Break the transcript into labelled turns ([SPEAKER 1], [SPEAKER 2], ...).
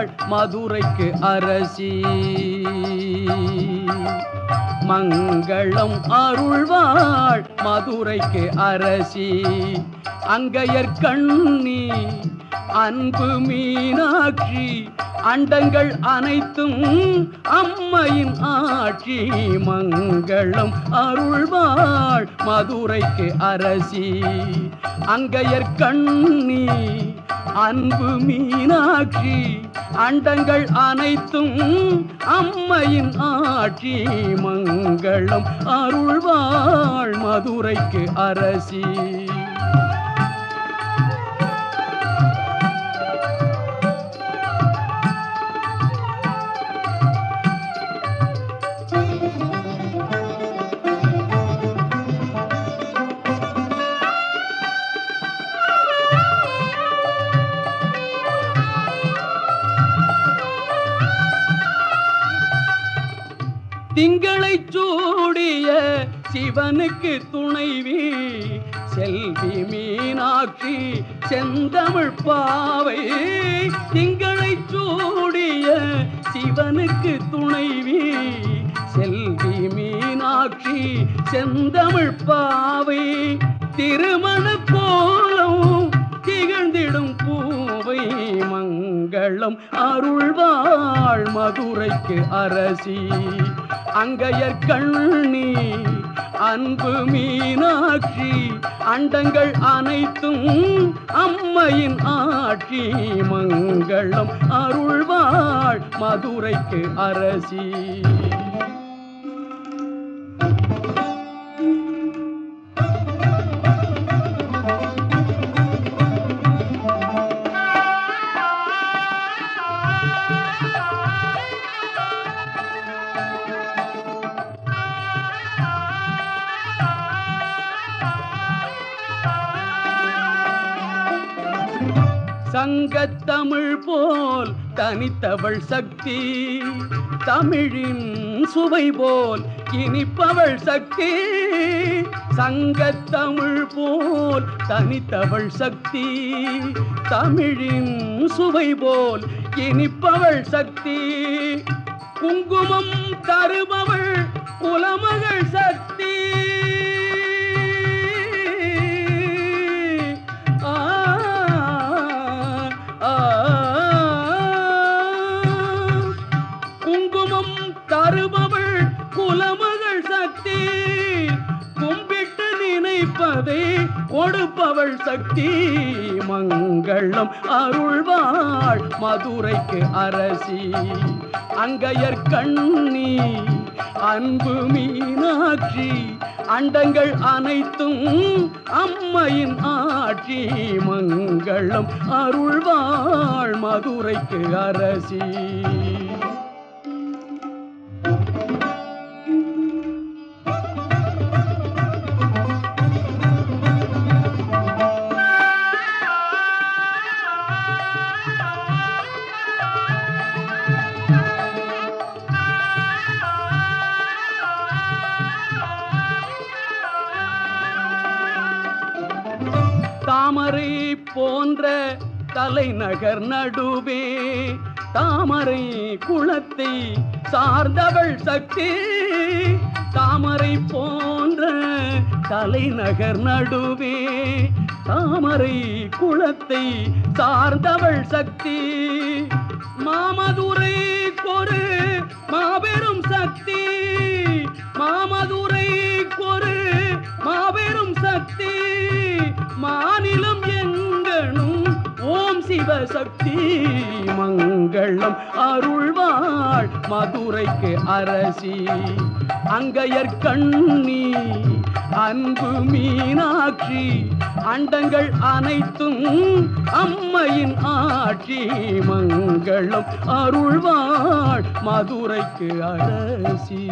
[SPEAKER 1] அருள்வாள் மதுரைக்கு அரசி. மங்களம் அருள்வாள் மதுரைக்கு அரசி. அங்கையர்கண்ணி அன்பு மீனாட்சி, அண்டங்கள் அனைத்தும் அம்மையின் ஆட்சி. மங்களம் அருள்வாள் மதுரைக்கு அரசி. அங்கையர்கண்ணி அன்பு மீனாட்சி, அண்டங்கள் அனைத்தும் அம்மையின் ஆட்சி. மங்களம் அருள்வாள் மதுரைக்கு அரசி. திங்களை சூடிய சிவனுக்கு துணைவி செல்வி மீனாட்சி செந்தமிழ் பாவை. திங்களை சூடிய சிவனுக்கு துணைவி செல்வி மீனாட்சி செந்தமிழ் பாவை. திருமண கோலம் திகழ்ந்திடும் பூவை. மங்களம் அருள்வாள் மதுரைக்கு அரசி. அங்கையர்கண்ணி அன்பு மீனாட்சி, அண்டங்கள் அனைத்தும் அம்மையின் ஆட்சி. மங்களம் அருள்வாள் மதுரைக்கு அரசி. சங்கத்தமிழ் போல் தனித்தவள் சக்தி, தமிழின் சுவை போல் இனிப்பவள் சக்தி. சங்கத்தமிழ் போல் தனித்தவள் சக்தி, தமிழின் சுவை போல் இனிப்பவள் சக்தி. குங்குமம் தருபவள் குலமகள் சக்தி. குங்குமம் தருபவள் குலமகள் சக்தி. கும்பிட்டு நினைப்பதை கொடுப்பவள் சக்தி. மங்களம் அருள்வாள் மதுரைக்கு அரசி. அங்கையர்கண்ணி அன்பு மீனாட்சி, அண்டங்கள் அனைத்தும் அம்மையின் ஆட்சி. மங்களம் அருள்வாள் மதுரைக்கு அரசி. தாமரை போன்ற தலைநகர் நடுவே தாமரை குளத்தை சார்ந்தவள் சக்தி. தாமரை போன்ற தலைநகர் நடுவே தாமரை குளத்தை சார்ந்தவள் சக்தி. மாமதுரை கொரு மாபெரும் சக்தி. மாமதுரை கொரு மாபெரும் சக்தி. மாநிலம் எங்கனும் ஓம் சிவசக்தி. மங்களம் அருள்வாள் மதுரைக்கு அரசி. அங்கையர்கண்ணி அன்பு மீனாட்சி, அண்டங்கள் அனைத்தும் அம்மையின் ஆட்சி. மங்களம் அருள்வாள் மதுரைக்கு அரசி.